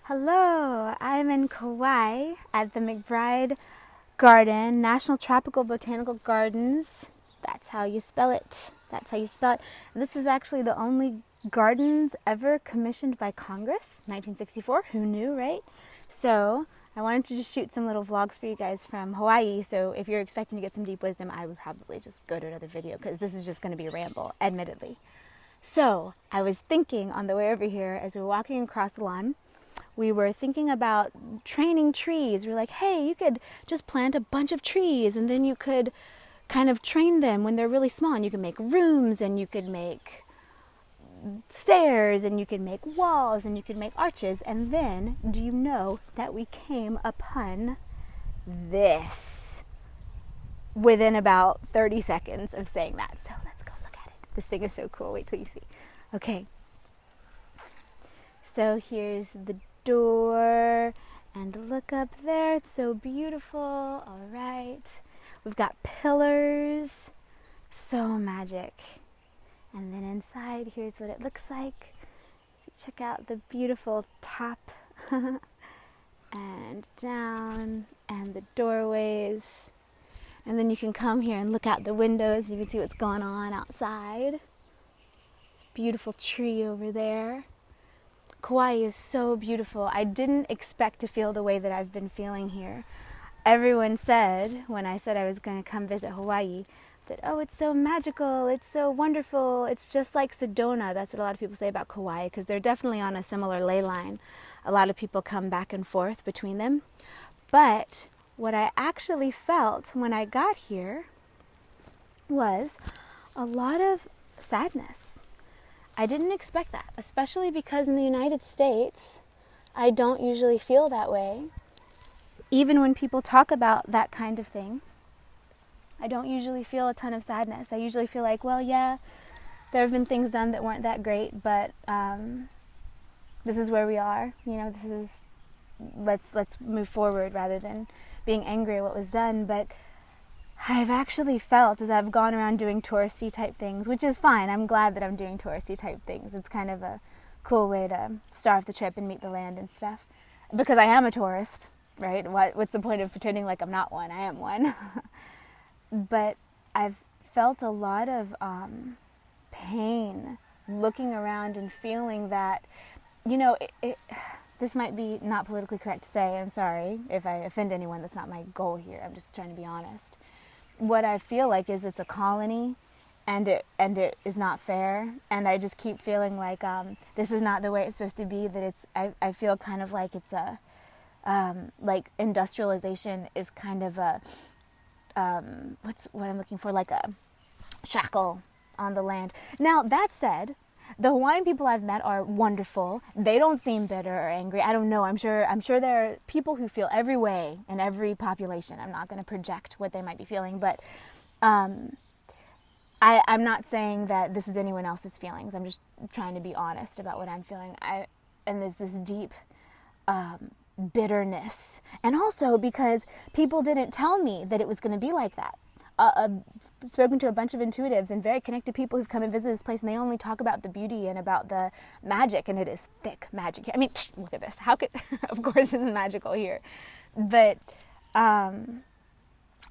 Hello, I'm in Kauai at the McBride Garden, National Tropical Botanical Gardens. That's how you spell it. That's how you spell it. This is actually the only gardens ever commissioned by Congress, 1964. Who knew, right? So I wanted to just shoot some little vlogs for you guys from Hawaii. So if you're expecting to get some deep wisdom, I would probably just go to another video because this is just going to be a ramble, admittedly. So I was thinking on the way over here as we were walking across the lawn, we were thinking about training trees. We were like, hey, you could just plant a bunch of trees and then you could kind of train them when they're really small. And you can make rooms and you could make stairs and you could make walls and you could make arches. And then, do you know that we came upon this within about 30 seconds of saying that? So let's go look at it. This thing is so cool. Wait till you see. Okay. So here's the door, and look up there, it's so beautiful. All right, we've got pillars, so magic. And then inside, here's what it looks like. So check out the beautiful top and down, and the doorways. And then you can come here and look out the windows. You can see what's going on outside. It's a beautiful tree over there. Kauai is so beautiful. I didn't expect to feel the way that I've been feeling here. Everyone said, when I said I was going to come visit Hawaii, that, oh, it's so magical, it's so wonderful, it's just like Sedona. That's what a lot of people say about Kauai, because they're definitely on a similar ley line. A lot of people come back and forth between them. But what I actually felt when I got here was a lot of sadness. I didn't expect that, especially because in the United States, I don't usually feel that way. Even when people talk about that kind of thing, I don't usually feel a ton of sadness. I usually feel like, well, yeah, there have been things done that weren't that great, but this is where we are. You know, this is, let's move forward rather than being angry at what was done. But I've actually felt, as I've gone around doing touristy type things, which is fine. I'm glad that I'm doing touristy type things. It's kind of a cool way to start off the trip and meet the land and stuff. Because I am a tourist, right? What's the point of pretending like I'm not one? I am one. But I've felt a lot of pain looking around and feeling that, you know, this might be not politically correct to say. I'm sorry if I offend anyone. That's not my goal here. I'm just trying to be honest. What I feel like is it's a colony, and it is not fair, and I just keep feeling like this is not the way it's supposed to be. That I feel kind of like it's a like industrialization is kind of a what I'm looking for, like a shackle on the land. Now that said, the Hawaiian people I've met are wonderful. They don't seem bitter or angry. I don't know. I'm sure there are people who feel every way in every population. I'm not going to project what they might be feeling, but I'm not saying that this is anyone else's feelings. I'm just trying to be honest about what I'm feeling. And there's this deep bitterness, and also because people didn't tell me that it was going to be like that. I've spoken to a bunch of intuitives and very connected people who've come and visited this place, and they only talk about the beauty and about the magic, and it is thick magic here. I mean, look at this. How could, of course, it's magical here. But I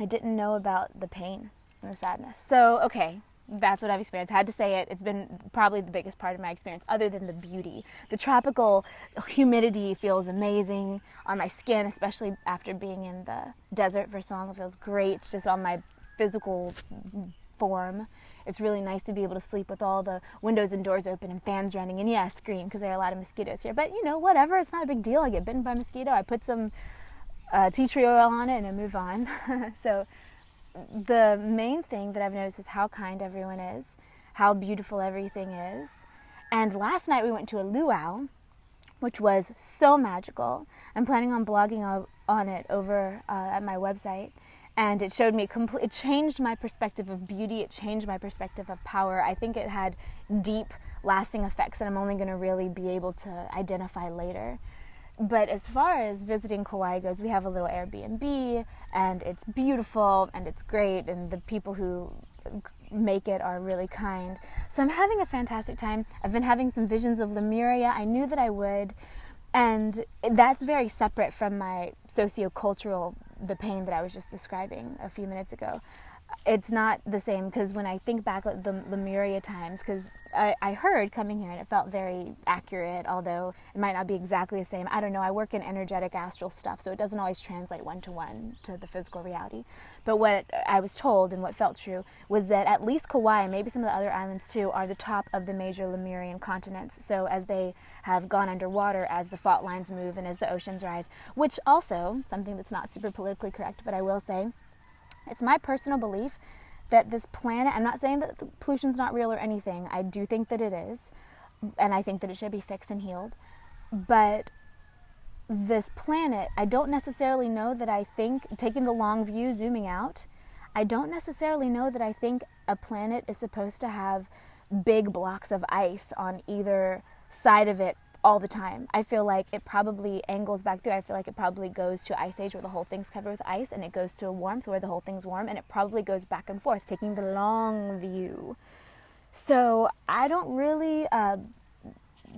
didn't know about the pain and the sadness. So, okay, that's what I've experienced. I had to say it. It's been probably the biggest part of my experience, other than the beauty. The tropical humidity feels amazing on my skin, especially after being in the desert for so long. It feels great just on my physical form. It's really nice to be able to sleep with all the windows and doors open and fans running, and yeah, scream because there are a lot of mosquitoes here, but you know, whatever, it's not a big deal. I get bitten by a mosquito, I put some tea tree oil on it and I move on. So the main thing that I've noticed is how kind everyone is, how beautiful everything is. And last night we went to a luau, which was so magical. I'm planning on blogging on it over at my website. And it showed me, it changed my perspective of beauty. It changed my perspective of power. I think it had deep, lasting effects that I'm only going to really be able to identify later. But as far as visiting Kauai goes, we have a little Airbnb, and it's beautiful, and it's great, and the people who make it are really kind. So I'm having a fantastic time. I've been having some visions of Lemuria. I knew that I would. And that's very separate from my sociocultural, the pain that I was just describing a few minutes ago. It's not the same, because when I think back at the Lemuria times, because I heard coming here and it felt very accurate, although it might not be exactly the same. I don't know. I work in energetic astral stuff, so it doesn't always translate one-to-one to the physical reality. But what I was told and what felt true was that at least Kauai, maybe some of the other islands too, are the top of the major Lemurian continents. So as they have gone underwater, as the fault lines move and as the oceans rise, which also, something that's not super politically correct, but I will say, it's my personal belief that this planet, I'm not saying that pollution's not real or anything, I do think that it is, and I think that it should be fixed and healed, but this planet, I don't necessarily know that I think, taking the long view, zooming out, I don't necessarily know that I think a planet is supposed to have big blocks of ice on either side of it all the time. I feel like it probably angles back through. I feel like it probably goes to ice age where the whole thing's covered with ice, and it goes to a warmth where the whole thing's warm, and it probably goes back and forth, taking the long view. So I don't really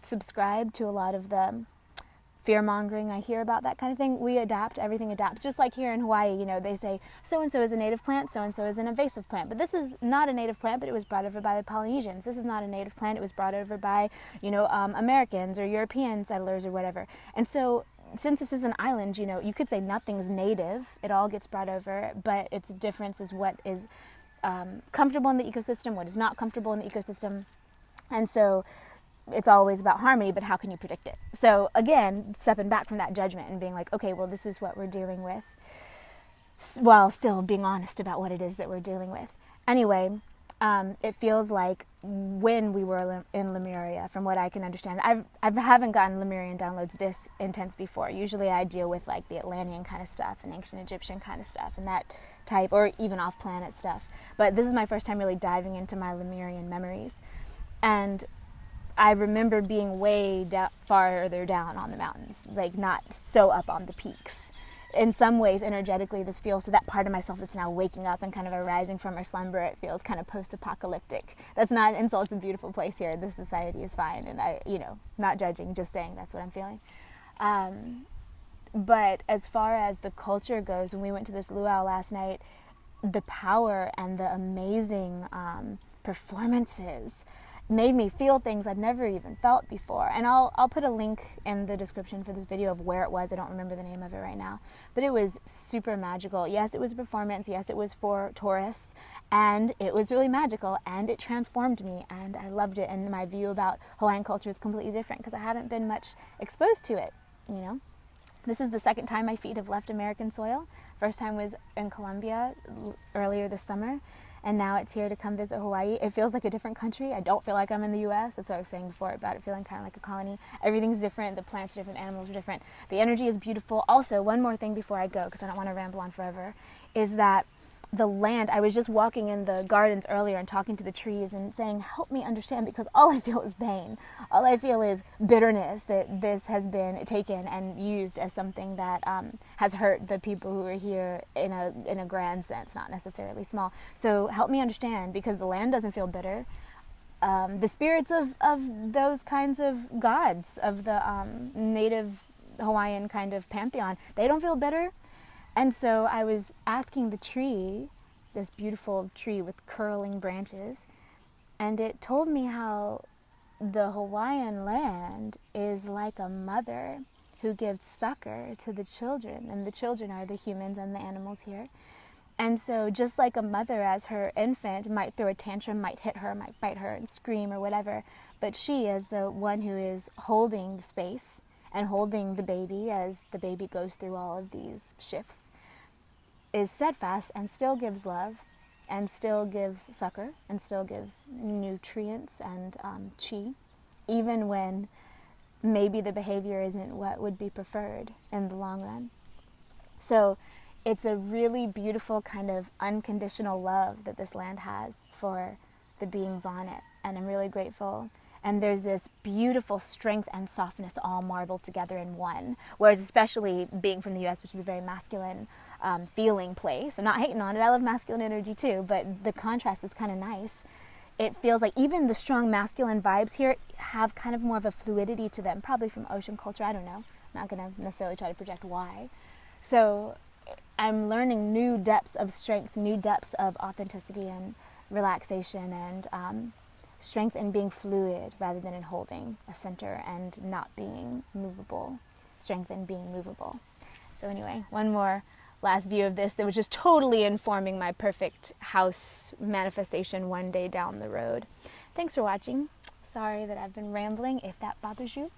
subscribe to a lot of the fear-mongering I hear about that kind of thing. We adapt, everything adapts. Just like here in Hawaii, you know, they say so-and-so is a native plant, so-and-so is an invasive plant. But this is not a native plant, but it was brought over by the Polynesians. This is not a native plant, it was brought over by, you know, Americans or European settlers or whatever. And so since this is an island, you know, you could say nothing's native, it all gets brought over, but its difference is what is comfortable in the ecosystem, what is not comfortable in the ecosystem. And so it's always about harmony, but how can you predict it? So again, stepping back from that judgment and being like, okay, well, this is what we're dealing with, while still being honest about what it is that we're dealing with. Anyway, it feels like when we were in Lemuria, from what I can understand, I haven't gotten Lemurian downloads this intense before. Usually I deal with like the Atlantean kind of stuff and ancient Egyptian kind of stuff and that type, or even off-planet stuff. But this is my first time really diving into my Lemurian memories. And I remember being way farther down on the mountains, like not so up on the peaks. In some ways, energetically, this feels to that part of myself that's now waking up and kind of arising from her slumber. It feels kind of post-apocalyptic. That's not an insult. It's a beautiful place here. This society is fine. And I, you know, not judging, just saying that's what I'm feeling. But as far as the culture goes, when we went to this luau last night, the power and the amazing performances made me feel things I'd never even felt before. And I'll put a link in the description for this video of where it was. I don't remember the name of it right now. But it was super magical. Yes, it was a performance. Yes, it was for tourists. And it was really magical. And it transformed me. And I loved it. And my view about Hawaiian culture is completely different because I haven't been much exposed to it, you know. This is the second time my feet have left American soil. First time was in Colombia earlier this summer. And now it's here to come visit Hawaii. It feels like a different country. I don't feel like I'm in the U.S. That's what I was saying before about it feeling kind of like a colony. Everything's different. The plants are different. The animals are different. The energy is beautiful. Also, one more thing before I go, because I don't want to ramble on forever, is that the land, I was just walking in the gardens earlier and talking to the trees and saying, help me understand, because all I feel is pain. All I feel is bitterness that this has been taken and used as something that has hurt the people who are here in a grand sense, not necessarily small. So help me understand, because the land doesn't feel bitter. The spirits of those kinds of gods, of the native Hawaiian kind of pantheon, they don't feel bitter. And so I was asking the tree, this beautiful tree with curling branches, and it told me how the Hawaiian land is like a mother who gives succor to the children, and the children are the humans and the animals here. And so just like a mother, as her infant might throw a tantrum, might hit her, might bite her and scream or whatever, but she, as the one who is holding the space and holding the baby as the baby goes through all of these shifts, is steadfast and still gives love and still gives succor and still gives nutrients and chi, even when maybe the behavior isn't what would be preferred in the long run. So it's a really beautiful kind of unconditional love that this land has for the beings on it, and I'm really grateful. And there's this beautiful strength and softness all marbled together in one. Whereas especially being from the U.S., which is a very masculine feeling place. I'm not hating on it. I love masculine energy too, but the contrast is kind of nice. it feels like even the strong masculine vibes here have kind of more of a fluidity to them, probably from ocean culture. I don't know. I'm not going to necessarily try to project why. So I'm learning new depths of strength, new depths of authenticity and relaxation, and strength in being fluid rather than in holding a center and not being movable. Strength in being movable. So anyway, one more last view of this that was just totally informing my perfect house manifestation one day down the road. Thanks for watching. Sorry that I've been rambling if that bothers you,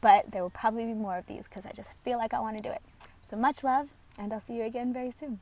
but there will probably be more of these because I just feel like I want to do it. So much love, and I'll see you again very soon.